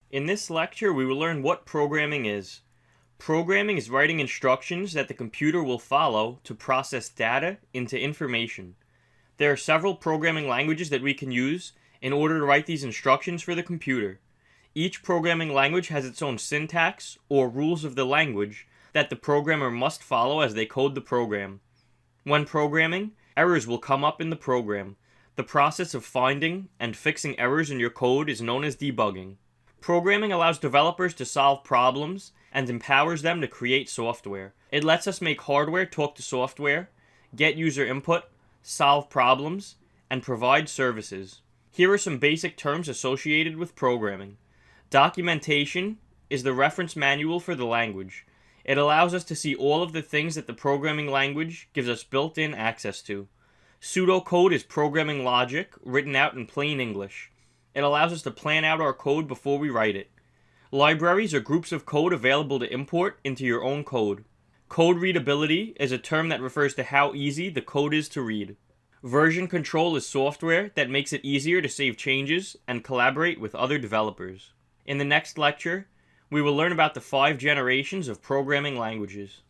In this lecture, we will learn what programming is. Programming is writing instructions that the computer will follow to process data into information. There are several programming languages that we can use in order to write these instructions for the computer. Each programming language has its own syntax or rules of the language that the programmer must follow as they code the program. When programming, errors will come up in the program. The process of finding and fixing errors in your code is known as debugging. Programming allows developers to solve problems and empowers them to create software. It lets us make hardware talk to software, get user input, solve problems, and provide services. Here are some basic terms associated with programming. Documentation is the reference manual for the language. It allows us to see all of the things that the programming language gives us built-in access to. Pseudocode is programming logic written out in plain English. It allows us to plan out our code before we write it. Libraries are groups of code available to import into your own code. Code readability is a term that refers to how easy the code is to read. Version control is software that makes it easier to save changes and collaborate with other developers. In the next lecture, we will learn about the 5 generations of programming languages.